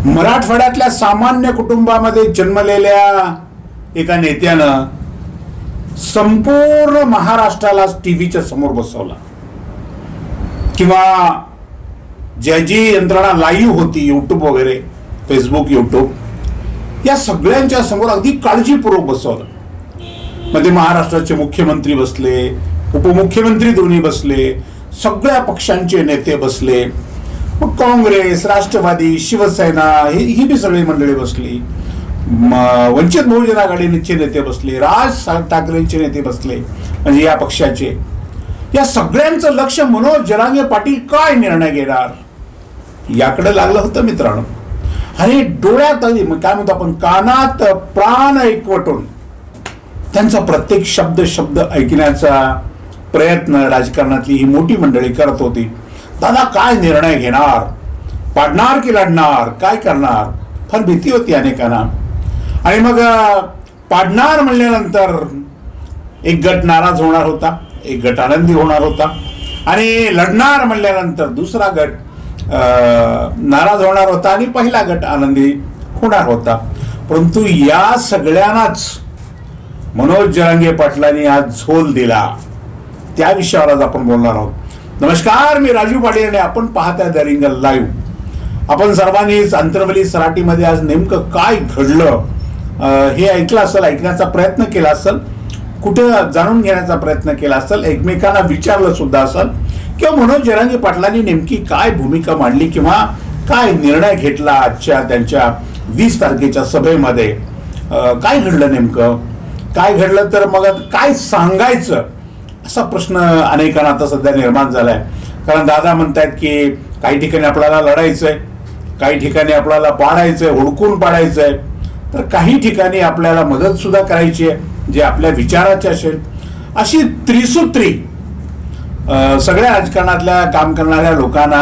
मराठवाड्यातल्या सामान्य कुटुंबामध्ये जन्मलेल्या एका नेत्यानं संपूर्ण महाराष्ट्राला टीव्हीच्या समोर बसवला, किंवा जी यंत्रणा लाईव्ह होती, युट्यूब वगैरे, फेसबुक, युट्यूब, या सगळ्यांच्या समोर अगदी काळजीपूर्वक बसवलं. मध्ये महाराष्ट्राचे मुख्यमंत्री बसले, उपमुख्यमंत्री दोन्ही बसले, सगळ्या पक्षांचे नेते बसले, मग काँग्रेस, राष्ट्रवादी, शिवसेना ही बी सगळी मंडळी बसली, वंचित बहुजन आघाडीचे नेते बसले, राज ठाकरेंचे नेते बसले, म्हणजे या पक्षाचे. या सगळ्यांचं लक्ष मनोज जरांगे पाटील काय निर्णय घेणार याकडे लागलं होतं मित्रांनो. आणि डोळ्यात काय म्हणतो आपण, कानात प्राण एकवटून त्यांचा प्रत्येक शब्द ऐकण्याचा प्रयत्न राजकारणातली ही मोठी मंडळी करत होती. दादा काय निर्णय घेणार, पाडणार की लढणार, काय करणार, फार भीती होती अनेकांना. आणि मग पाडणार म्हणल्यानंतर एक गट नाराज होणार होता, एक गट आनंदी होणार होता, आणि लढणार म्हणल्यानंतर दुसरा गट नाराज होणार होता आणि पहिला गट आनंदी होणार होता. परंतु या सगळ्यांनाच मनोज जरांगे पाटलांनी आज झोल दिला. त्या विषयावर आज आपण बोलणार आहोत. नमस्कार, मी राजू पाटील आणि आपण पाहताय द रिंगल लाईव्ह. आपण सर्वांनीच अंतरवली सराटीमध्ये आज नेमकं काय घडलं हे ऐकलं असेल, ऐकण्याचा प्रयत्न केला असेल, कुठं जाणून घेण्याचा प्रयत्न केला असेल, एकमेकांना विचारलं सुद्धा असेल, किंवा मनोज जरांगे पाटलांनी नेमकी काय भूमिका मांडली किंवा काय निर्णय घेतला आजच्या त्यांच्या 20 तारखेच्या सभेमध्ये. काय घडलं, नेमकं काय घडलं, तर मग काय सांगायचं असा प्रश्न अनेकांना आता सध्या निर्माण झालाय. कारण दादा म्हणतायत की काही ठिकाणी आपल्याला लढायचंय, काही ठिकाणी आपल्याला पाडायचंय, हुडकून पाडायचंय, तर काही ठिकाणी आपल्याला मदत सुद्धा करायची आहे जे आपल्या विचाराचे असेल. अशी त्रिसूत्री सगळ्या राजकारणातल्या काम करणाऱ्या लोकांना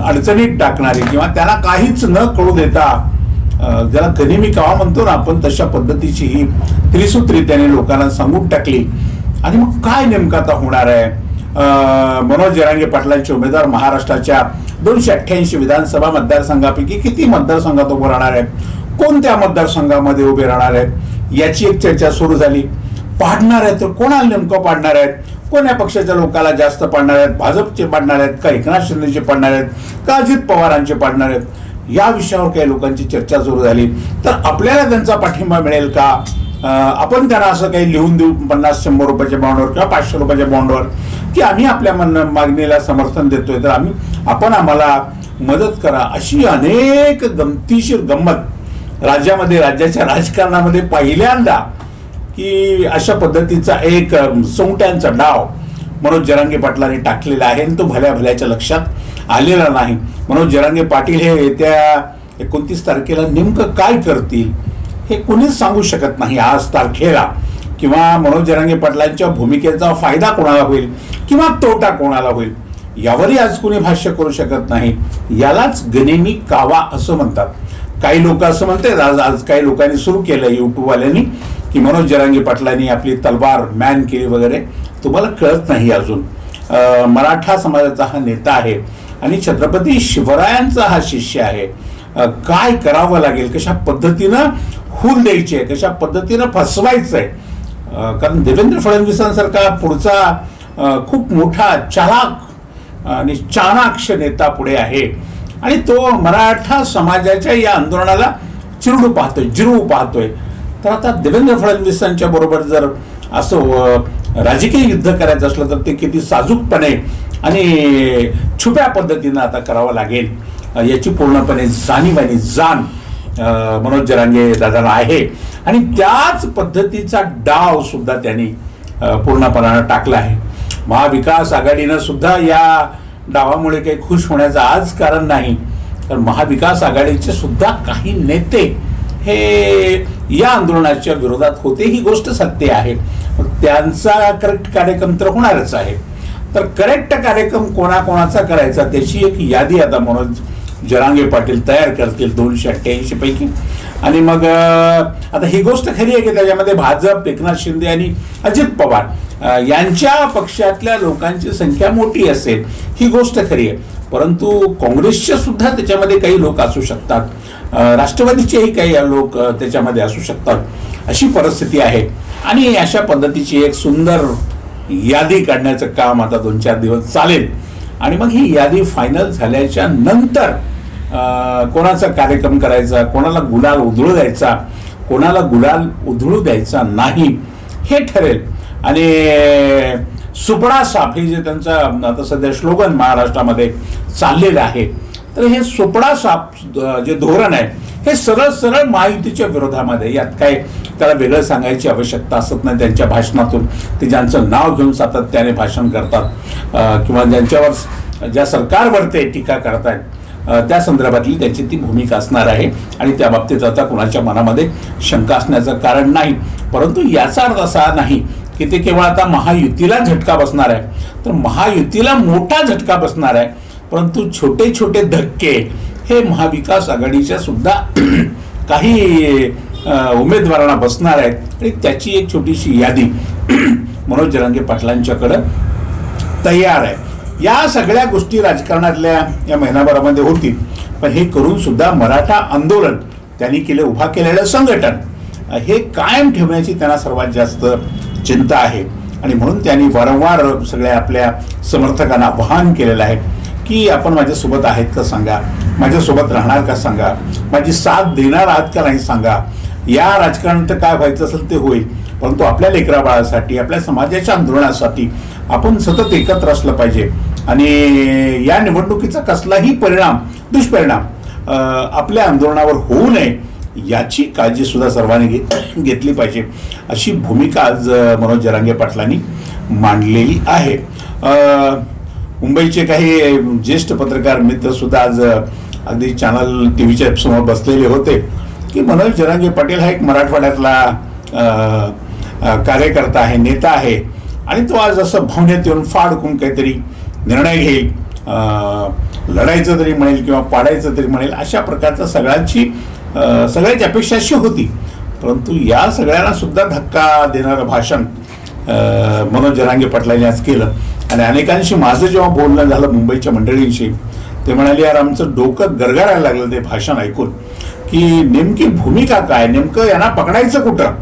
अडचणीत टाकणारी, किंवा त्याला काहीच न कळू देता ज्याला गनिमी कावा म्हणतो ना आपण, तशा पद्धतीची ही त्रिसूत्री त्याने लोकांना सांगून टाकली. आणि मग काय नेमकं आता होणार आहे. मनोज जरांगे पाटलांचे उमेदवार महाराष्ट्राच्या 288 विधानसभा मतदारसंघापैकी किती मतदारसंघात उभे राहणार आहेत, कोणत्या मतदारसंघामध्ये उभे राहणार आहेत, याची एक चर्चा सुरू झाली. पाडणार आहेत तर कोणाला नेमकं पाडणार आहेत, कोण्या पक्षाच्या लोकांना जास्त पाडणार आहेत, भाजपचे पाडणार आहेत का, एकनाथ शिंदेचे पाडणार आहेत का, अजित पवारांचे पाडणार आहेत, या विषयावर काही लोकांची चर्चा सुरू झाली. तर आपल्याला त्यांचा पाठिंबा मिळेल का, आपण त्यांना असं काही लिहून देऊ 50-100 रुपयाच्या बॉन्डवर किंवा 500 रुपयाच्या बॉन्डवर, की आम्ही आपल्या मागणीला समर्थन देतोय, तर आपण आम्हाला मदत करा. अशी अनेक गमतीशीर गंमत राज्याच्या राजकारणामध्ये पहिल्यांदा, की अशा पद्धतीचा एक सोंगट्यांचा डाव मनोज जरांगे पाटलांनी टाकलेला आहे, आणि तो भल्याच्या लक्षात आलेला नाही. मनोज जरांगे पाटील हे येत्या 29 तारखेला नेमकं काय करतील हे कुणीच सांगू शकत नाही आज तारखेला, किंवा मनोज जरांगे पाटलांच्या भूमिकेचा फायदा कोणाला होईल किंवा तोटा कोणाला होईल यावरही आज कुणी भाष्य करू शकत नाही. यालाच गनिमी कावा असं म्हणतात. काही लोक असं म्हणतात, आज काही लोकांनी सुरू केलं युट्यूबवाल्यांनी, की मनोज जरांगे पाटलांनी आपली तलवार मॅन केली वगैरे. तुम्हाला कळत नाही अजून, मराठा समाजाचा हा नेता आहे आणि छत्रपती शिवरायांचा हा शिष्य आहे. काय करावं लागेल, कशा पद्धतीनं हूल द्यायची आहे, कशा पद्धतीनं फसवायचंय. कारण देवेंद्र फडणवीसांसारखा पुढचा खूप मोठा चालाक आणि चाणाक्ष नेता पुढे आहे, आणि तो मराठा समाजाच्या या आंदोलनाला जिरवू पाहतोय. तर आता देवेंद्र फडणवीसांच्या बरोबर जर असं राजकीय युद्ध करायचं असलं तर ते किती साजूकपणे आणि छुप्या पद्धतीनं आता करावं लागेल, याची पूर्णपणे जाणीव आणि जाण मनोज जरांगे दादाला आहे. आणि त्याच पद्धतीचा डाव सुद्धा त्यांनी पूर्णपणानं टाकला आहे. महाविकास आघाडीनं सुद्धा या डावामुळे काही खुश होण्याचं आज कारण नाही, तर महाविकास आघाडीचे सुद्धा काही नेते हे या आंदोलनाच्या विरोधात होते, ही गोष्ट सत्य आहे. त्यांचा करेक्ट कार्यक्रम तर होणारच आहे. तर करेक्ट कार्यक्रम कोणाकोणाचा करायचा त्याची एक यादी आता मनोज जरांगे पाटील तयार करतील 288 पैकी. आणि मग आता ही गोष्ट खरी आहे की त्याच्यामध्ये भाजप, एकनाथ शिंदे आणि अजित पवार यांच्या पक्षातल्या लोकांची संख्या मोठी असेल, ही गोष्ट खरी आहे. परंतु काँग्रेसचे सुद्धा त्याच्यामध्ये काही लोक असू शकतात, राष्ट्रवादीचेही काही लोक त्याच्यामध्ये असू शकतात, अशी परिस्थिती आहे. आणि अशा पद्धतीची एक सुंदर यादी काढण्याचं काम आता 2-4 दिवस चालेल. आणि मग ही यादी फायनल झाल्याच्या नंतर कोणाचा कार्यक्रम करायचा, कोणाला गुलाल उधळू द्यायचा, कोणाला गुलाल उधळू द्यायचा नाही, हे ठरेल. आणि सुपडा साप हे जे त्यांचं आता सध्या स्लोगन महाराष्ट्रामध्ये चाललेलं आहे, तर हे सुपडा साप जे धोरण आहे हे सरळ सरळ महायुतीच्या विरोधामध्ये. यात काय त्याला वेगळं सांगायची आवश्यकता असत नाही. त्यांच्या भाषणातून ते ज्यांचं नाव घेऊन सातत्याने भाषण करतात किंवा ज्यांच्यावर ज्या सरकारवर ते टीका करतायत त्या संदर्भातली त्यांची ती भूमिका असणार आहे. आणि त्या बाबतीत आता कुणाच्या मनामध्ये शंका असण्याचं कारण नाही. परंतु याचा अर्थ असा नाही की ते केवळ आता महायुतीला झटका बसणार आहे, तर महायुतीला मोठा झटका बसणार आहे. परंतु छोटे छोटे धक्के हे महाविकास आघाडीच्या सुद्धा काही उमेदवारांना बसणार आहेत. आणि त्याची एक छोटीशी यादी मनोज जरांगे पाटलांच्याकडं तयार आहे. या सगळ्या गोष्टी राजकारणातल्या या महिनाभरामध्ये होतील. पण हे करून सुद्धा मराठा आंदोलन त्यांनी उभा केलेलं संघटन हे कायम ठेवण्याची त्यांना सर्वात जास्त चिंता आहे. आणि म्हणून त्यांनी वारंवार सगळ्या आपल्या समर्थकांना आवाहन केलेलं आहे की आपण माझ्यासोबत आहेत का सांगा, माझ्यासोबत राहणार का सांगा, माझी साथ देणार आहात का नाही सांगा. या राजकारणात काय व्हायचं असेल ते होईल, परंतु आपल्या लेकराबाळासाठी, आपल्या समाजाच्या आंदोलनासाठी आपण सतत एकत्र असलं पाहिजे. आणि या निवडणुकीचा कसलाही दुष्परिणाम आपल्या आंदोलनावर होऊ नये याची काळजी सुद्धा सर्वांनी घेतली पाहिजे, अशी भूमिका आज मनोज जरांगे पाटलांनी मांडलेली आहे. मुंबईचे काही ज्येष्ठ पत्रकार मित्र सुद्धा आज अगदी चॅनल टीव्हीच्या समोर बसलेले होते की मनोज जरांगे पाटील हा एक मराठवाड्यातला कार्यकर्ता आहे, नेता आहे, आणि तो आज असं भावनेत येऊन फाडकून काहीतरी निर्णय घेईल, लढायचं तरी म्हणेल किंवा पाडायचं तरी म्हणेल, अशा प्रकारचा सगळ्याची अपेक्षा अशी होती. परंतु या सगळ्यांना सुद्धा धक्का देणारं भाषण मनोज जरांगे पाटलांनी आज केलं. आणि अनेकांशी माझं जेव्हा बोलणं झालं मुंबईच्या मंडळींशी, ते म्हणाले यार आमचं डोकं गरगरायला लागलं ते भाषण ऐकून की नेमकी भूमिका काय, नेमकं यांना पकडायचं कुठं.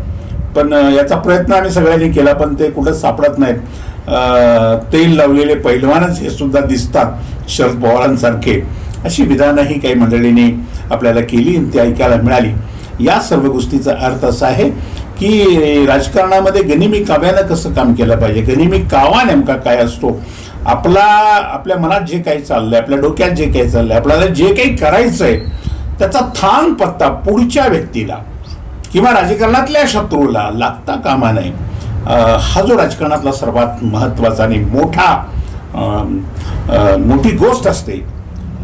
पण याचा प्रयत्न आम्ही सगळ्यांनी केला, पण ते कुठं सापडत नाहीत. तेल लावलेले पैलवानच हे सुद्धा दिसतात शरद पवारांसारखे, अशी विधानही काही मंडळींनी आपल्याला केली आणि ती ऐकायला मिळाली. या सर्व गोष्टीचा अर्थ असा आहे की राजकारणामध्ये गनिमी काव्यानं कसं काम केलं पाहिजे. गनिमी कावा नेमका काय असतो, आपल्या मनात जे काही चाललंय, आपल्या डोक्यात जे काही चाललंय, आपल्याला जे काही करायचंय त्याचा थांग पत्ता पुढच्या व्यक्तीला किंवा राजकारणातल्या शत्रूला लागता कामा नये. हा जो राजकारणातला सर्वात महत्वाचा आणि मोठी गोष्ट असते,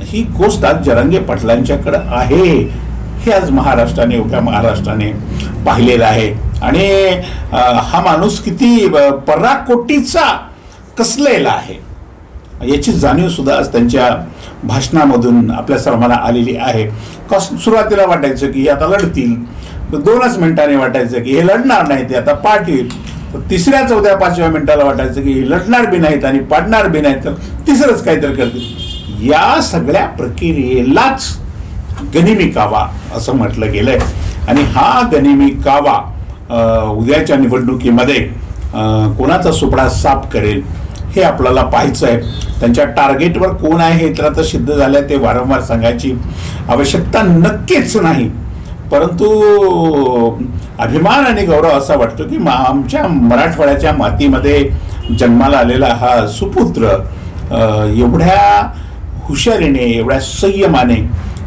ही गोष्ट आज जरांगे पाटलांच्याकडे आहे. हे आज उभ्या महाराष्ट्राने पाहिलेलं आहे. आणि हा माणूस किती पराकोटीचा कसलेला आहे याची जाणीव सुद्धा आज त्यांच्या भाषणामधून आपल्या सर्वांना आलेली आहे. सुरुवातीला वाटायचं की आता लढतील, 2च मिनिटांनी वाटायचं की हे लढणार नाही, ते आता पाटील. 3ऱ्या 4थ्या 5व्या मिनिटाला वाटायचं की लढणार बी नाहीत आणि पाडणार बी नाहीत, तर 3रंच काहीतरी करतील. या सगळ्या प्रक्रियेलाच गनिमी कावा असं म्हटलं गेलंय. आणि हा गनिमी कावा उद्याच्या निवडणुकीमध्ये कोणाचा सुपडा साफ करेल हे आपल्याला पाहायचं आहे. त्यांच्या टार्गेटवर कोण आहे हे तर आता सिद्ध झालंय, ते वारंवार सांगायची आवश्यकता नक्कीच नाही. परंतु अभिमान आणि गौरव असा वाटतो की आमच्या मराठवाड्याच्या मातीमध्ये जन्माला आलेला हा सुपुत्र एवढ्या हुशारीने, एवढ्या संयमाने,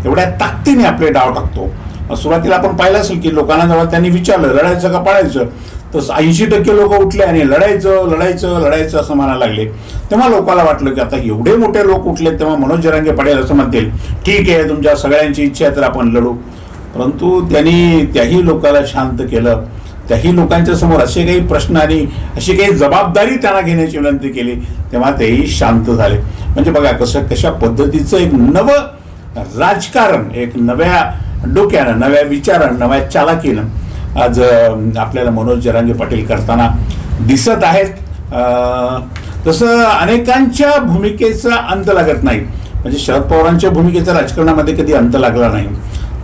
एवढ्या ताकदीने आपले डाव टाकतो. सुरुवातीला आपण पाहिलं असेल की लोकांना जेव्हा त्यांनी विचारलं लढायचं का पाडायचं, तर 80% लोक उठले आणि लढायचं असं म्हणायला लागले. तेव्हा लोकांना वाटलं की आता एवढे मोठे लोक उठले, तेव्हा मनोज जरांगे पाटील असं म्हणतील ठीक आहे तुमच्या सगळ्यांची इच्छा आहे तर आपण लढू. परंतु त्यांनी त्याही लोकांना शांत केलं. त्याही लोकांच्या समोर असे काही प्रश्न आणि अशी काही जबाबदारी त्यांना घेण्याची विनंती केली, तेव्हा तेही शांत झाले. म्हणजे बघा कशा पद्धतीचं एक नवं राजकारण, एक नव्या डोक्यानं, नव्या विचारानं, नव्या चालाकीनं आज आपल्याला मनोज जरांगे पाटील करताना दिसत आहेत. जसं अनेकांच्या भूमिकेचा अंत लागत नाही, म्हणजे शरद पवारांच्या भूमिकेचा राजकारणामध्ये कधी अंत लागला नाही,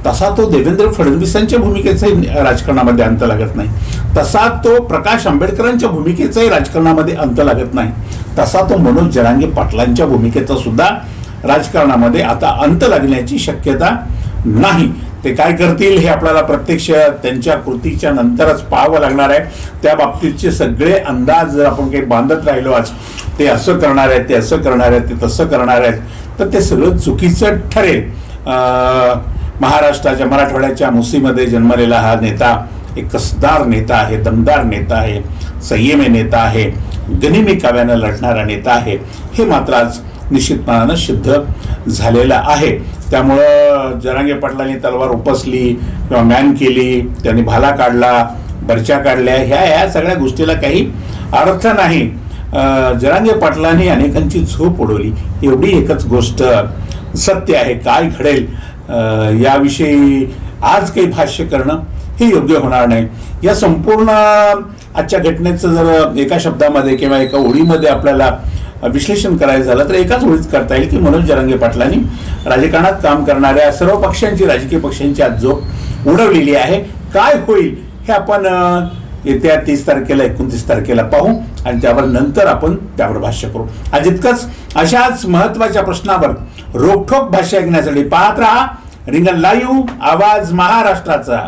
तसा तो देवेंद्र फडणवीसांच्या भूमिकेचाही राजकारणामध्ये अंत लागत नाही, तसा तो प्रकाश आंबेडकरांच्या भूमिकेचाही राजकारणामध्ये अंत लागत नाही, तसा तो मनोज जरांगे पाटलांच्या भूमिकेचा सुद्धा राजकारणामध्ये आता अंत लागण्याची शक्यता नाही. ते काय करतील हे आपल्याला प्रत्यक्ष त्यांच्या कृतीच्या नंतरच पाहावं लागणार आहे. त्या बाबतीतचे सगळे अंदाज जर आपण काही बांधत राहिलो आज, ते असं करणार आहेत, ते असं करणार आहेत, ते तसं करणार आहेत, तर ते सगळं चुकीचं ठरेल. महाराष्ट्राच्या मराठवाड्याच्या मुसीमध्ये जन्मलेला हा नेता एक कसदार नेता आहे, दमदार नेता आहे, संयमी नेता आहे, गनिमी काव्यानं लढणारा नेता आहे, हे मात्र आज निश्चितपणानं सिद्ध झालेलं आहे. त्यामुळं जरांगे पाटलांनी तलवार उपसली किंवा मॅन केली, त्यांनी भाला काढला, बर्च्या काढल्या, ह्या सगळ्या गोष्टीला काही अर्थ नाही. जरांगे पाटलांनी अनेकांची झोप उडवली, एवढी एकच गोष्ट सत्य आहे. काय घडेल याविषयी आज काही भाष्य करणं हे योग्य होणार नाही. या संपूर्ण आजच्या घटनेचं जर एका शब्दामध्ये किंवा एका ओळीमध्ये आपल्याला विश्लेषण करायचं झालं तर एकाच ओळीत करता येईल की मनोज जरांगे पाटलांनी राजकारणात काम करणाऱ्या सर्व पक्षांची, राजकीय पक्षांची आज झोप उडवलेली आहे. काय होईल हे आपण येत्या 30 तारखेला 29 तारखेला पाहू आणि त्यावर नंतर आपण त्यावर भाष्य करू. आज इतकंच. अशाच महत्वाच्या प्रश्नावर रोखठोक भाष्य ऐकण्यासाठी पाहत राहा रिंगण लाईव्ह, आवाज महाराष्ट्राचा.